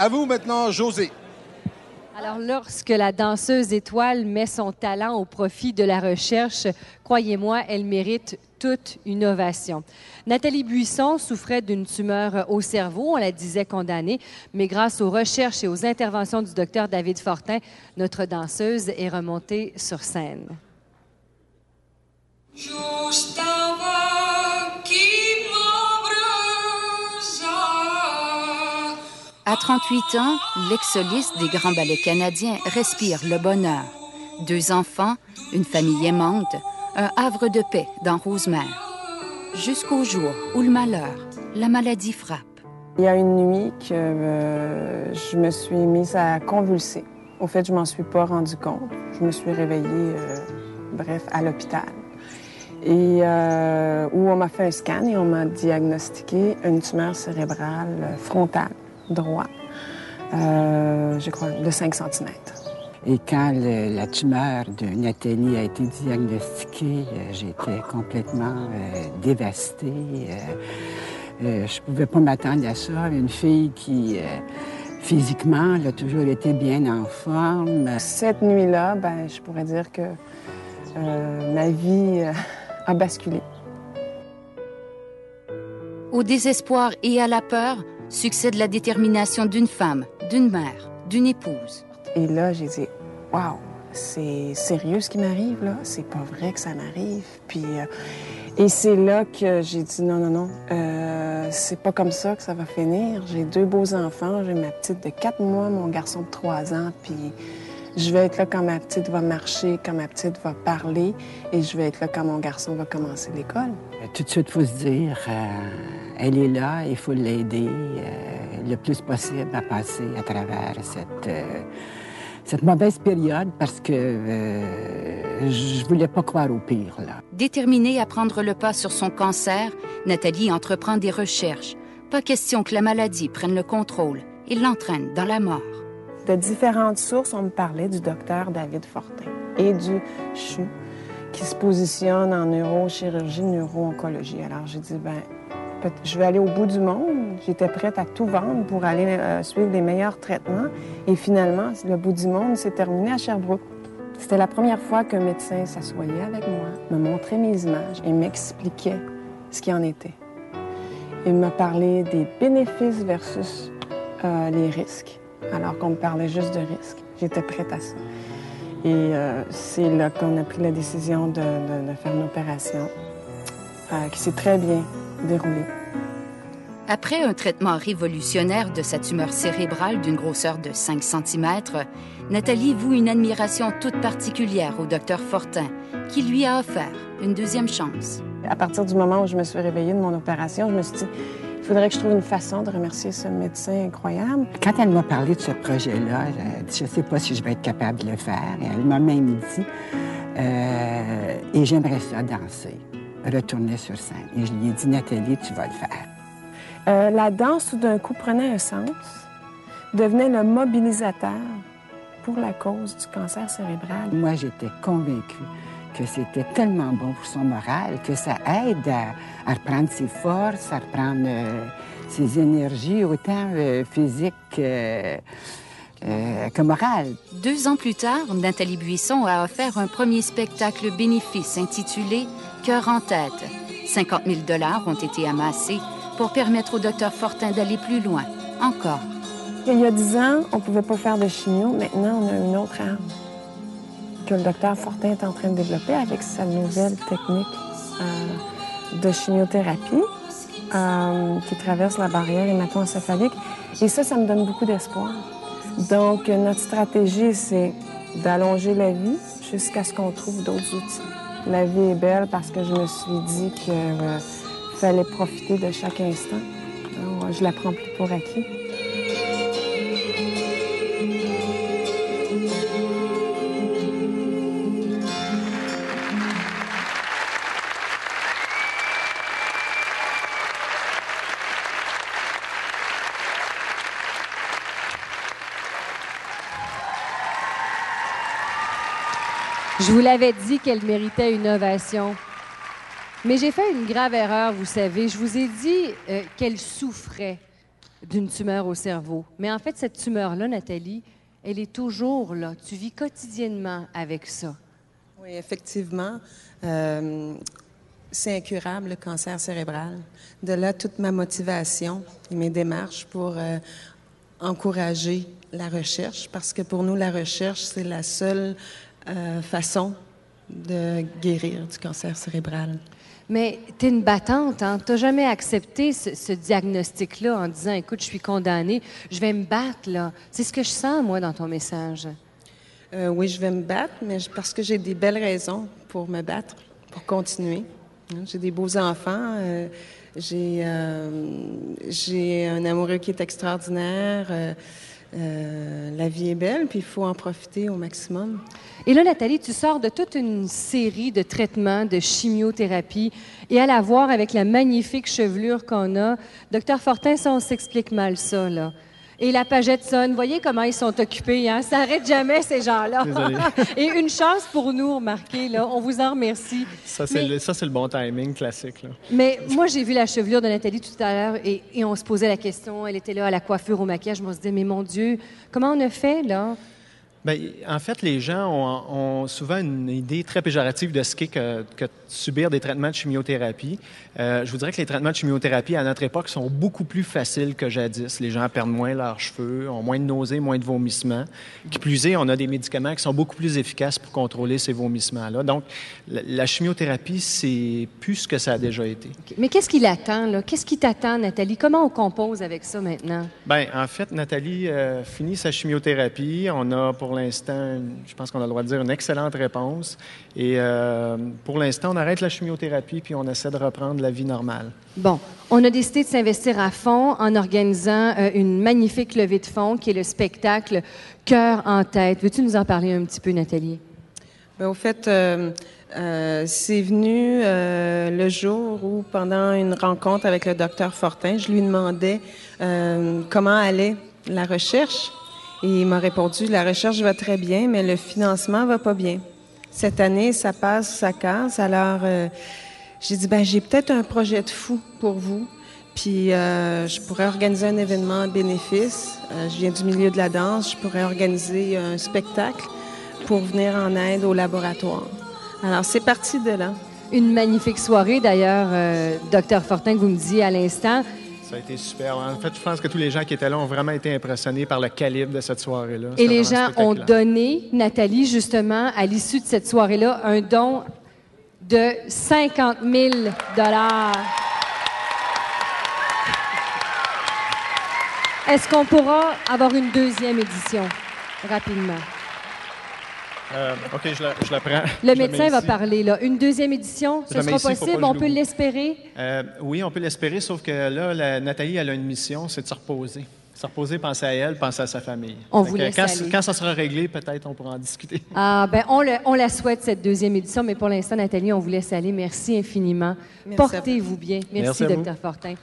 À vous maintenant, José. Alors, lorsque la danseuse étoile met son talent au profit de la recherche, croyez-moi, elle mérite toute une ovation. Nathalie Buisson souffrait d'une tumeur au cerveau, on la disait condamnée, mais grâce aux recherches et aux interventions du docteur David Fortin, notre danseuse est remontée sur scène. À 38 ans, l'ex-soliste des grands ballets canadiens respire le bonheur. 2 enfants, une famille aimante, un havre de paix dans Rosemère. Jusqu'au jour où le malheur, la maladie frappe. Il y a une nuit que je me suis mise à convulser. Au fait, je m'en suis pas rendu compte. Je me suis réveillée, à l'hôpital. Et où on m'a fait un scan et on m'a diagnostiqué une tumeur cérébrale frontale. Droit, je crois, de 5 cm. Et quand la tumeur de Nathalie a été diagnostiquée, j'étais complètement dévastée. Je ne pouvais pas m'attendre à ça. Une fille qui, physiquement, elle a toujours été bien en forme. Cette nuit-là, je pourrais dire que ma vie a basculé. Au désespoir et à la peur, succède la détermination d'une femme, d'une mère, d'une épouse. Et là, j'ai dit, waouh, c'est sérieux ce qui m'arrive, là? C'est pas vrai que ça m'arrive. Puis, et c'est là que j'ai dit, non, c'est pas comme ça que ça va finir. J'ai 2 beaux enfants, j'ai ma petite de 4 mois, mon garçon de 3 ans, puis je vais être là quand ma petite va marcher, quand ma petite va parler, et je vais être là quand mon garçon va commencer l'école. Tout de suite, il faut se dire, elle est là, il faut l'aider le plus possible à passer à travers cette mauvaise période parce que je voulais pas croire au pire, là. Déterminée à prendre le pas sur son cancer, Nathalie entreprend des recherches. Pas question que la maladie prenne le contrôle et l'entraîne dans la mort. De différentes sources, on me parlait du docteur David Fortin et du CHU, qui se positionne en neurochirurgie, neuro-oncologie. Alors, j'ai dit, je vais aller au bout du monde. J'étais prête à tout vendre pour aller suivre les meilleurs traitements. Et finalement, le bout du monde s'est terminé à Sherbrooke. C'était la première fois qu'un médecin s'assoyait avec moi, me montrait mes images et m'expliquait ce qu'il en était. Il m'a parlé des bénéfices versus les risques. Alors qu'on me parlait juste de risques. J'étais prête à ça. Et c'est là qu'on a pris la décision de faire une opération qui s'est très bien déroulée. Après un traitement révolutionnaire de sa tumeur cérébrale d'une grosseur de 5 cm, Nathalie voue une admiration toute particulière au docteur Fortin, qui lui a offert une 2e chance. À partir du moment où je me suis réveillée de mon opération, je me suis dit, il faudrait que je trouve une façon de remercier ce médecin incroyable. Quand elle m'a parlé de ce projet-là, elle a dit, je ne sais pas si je vais être capable de le faire. Et elle m'a même dit, et j'aimerais ça danser, retourner sur scène. Et je lui ai dit, Nathalie, tu vas le faire. La danse, tout d'un coup, prenait un sens, devenait le mobilisateur pour la cause du cancer cérébral. Moi, j'étais convaincue que c'était tellement bon pour son moral, que ça aide à reprendre ses forces, à reprendre ses énergies, autant physiques que morales. 2 ans plus tard, Nathalie Buisson a offert un premier spectacle bénéfice intitulé « Cœur en tête ». 50 000 $ ont été amassés pour permettre au docteur Fortin d'aller plus loin, encore. Il y a 10 ans, on ne pouvait pas faire de chimio. Maintenant, on a une autre arme que le docteur Fortin est en train de développer avec sa nouvelle technique de chimiothérapie qui traverse la barrière hémato-encéphalique. Et ça me donne beaucoup d'espoir. Donc, notre stratégie, c'est d'allonger la vie jusqu'à ce qu'on trouve d'autres outils. La vie est belle parce que je me suis dit qu'il fallait profiter de chaque instant. Alors, je la prends plus pour acquis. Je vous l'avais dit qu'elle méritait une ovation. Mais j'ai fait une grave erreur, vous savez. Je vous ai dit qu'elle souffrait. d'une tumeur au cerveau. Mais en fait, cette tumeur-là, Nathalie, elle est toujours là. Tu vis quotidiennement avec ça. Oui, effectivement. C'est incurable, le cancer cérébral. De là, toute ma motivation et mes démarches pour encourager la recherche, parce que pour nous, la recherche, c'est la seule façon de guérir du cancer cérébral. Mais tu es une battante, hein? Tu n'as jamais accepté ce diagnostic-là en disant, écoute, je suis condamnée, je vais me battre, là. C'est ce que je sens, moi, dans ton message. Oui, je vais me battre, mais parce que j'ai des belles raisons pour me battre, pour continuer. J'ai des beaux enfants, j'ai un amoureux qui est extraordinaire, la vie est belle, puis il faut en profiter au maximum. Et là, Nathalie, tu sors de toute une série de traitements, de chimiothérapie, et à la voir avec la magnifique chevelure qu'on a, Docteur Fortin, ça, on s'explique mal ça, là. Et la pagette sonne. Voyez comment ils sont occupés, hein? Ça n'arrête jamais, ces gens-là. Désolé. Et une chance pour nous, remarquez, là. On vous en remercie. Ça, c'est le bon timing classique, là. Mais moi, j'ai vu la chevelure de Nathalie tout à l'heure et on se posait la question. Elle était là à la coiffure, au maquillage. On se disait, mais mon Dieu, comment on a fait, là? Bien, en fait, les gens ont souvent une idée très péjorative de ce qu'est que subir des traitements de chimiothérapie. Je vous dirais que les traitements de chimiothérapie, à notre époque, sont beaucoup plus faciles que jadis. Les gens perdent moins leurs cheveux, ont moins de nausées, moins de vomissements. Qui plus est, on a des médicaments qui sont beaucoup plus efficaces pour contrôler ces vomissements-là. Donc, la chimiothérapie, c'est plus ce que ça a déjà été. Okay. Mais qu'est-ce qui l'attend, là? Qu'est-ce qui t'attend, Nathalie? Comment on compose avec ça maintenant? Bien, en fait, Nathalie finit sa chimiothérapie. On a, pour l'instant, je pense qu'on a le droit de dire, une excellente réponse. Et pour l'instant, on arrête la chimiothérapie puis on essaie de reprendre la vie normale. Bon, on a décidé de s'investir à fond en organisant une magnifique levée de fonds qui est le spectacle Cœur en tête. Veux-tu nous en parler un petit peu, Nathalie? Bien, au fait, c'est venu le jour où, pendant une rencontre avec le docteur Fortin, je lui demandais comment allait la recherche. Et il m'a répondu, la recherche va très bien, mais le financement va pas bien. Cette année, ça passe, ça casse. Alors, j'ai dit, ben j'ai peut-être un projet de fou pour vous. Puis, je pourrais organiser un événement bénéfice. Je viens du milieu de la danse. Je pourrais organiser un spectacle pour venir en aide au laboratoire. Alors, c'est parti de là. Une magnifique soirée, d'ailleurs, Docteur Fortin, que vous me disiez à l'instant. Ça a été super. En fait, je pense que tous les gens qui étaient là ont vraiment été impressionnés par le calibre de cette soirée-là. Et les gens ont donné, Nathalie, justement, à l'issue de cette soirée-là, un don de 50 000 $. Est-ce qu'on pourra avoir une deuxième édition rapidement? OK, je la prends. Le médecin va parler, là. Une deuxième édition, ce sera possible? On peut l'espérer? Oui, on peut l'espérer, sauf que là, Nathalie, elle a une mission, c'est de se reposer. Se reposer, penser à elle, penser à sa famille. On vous laisse aller. Quand ça sera réglé, peut-être on pourra en discuter. Ah, ben on la souhaite, cette deuxième édition, mais pour l'instant, Nathalie, on vous laisse aller. Merci infiniment. Portez-vous bien. Merci Dr. Fortin.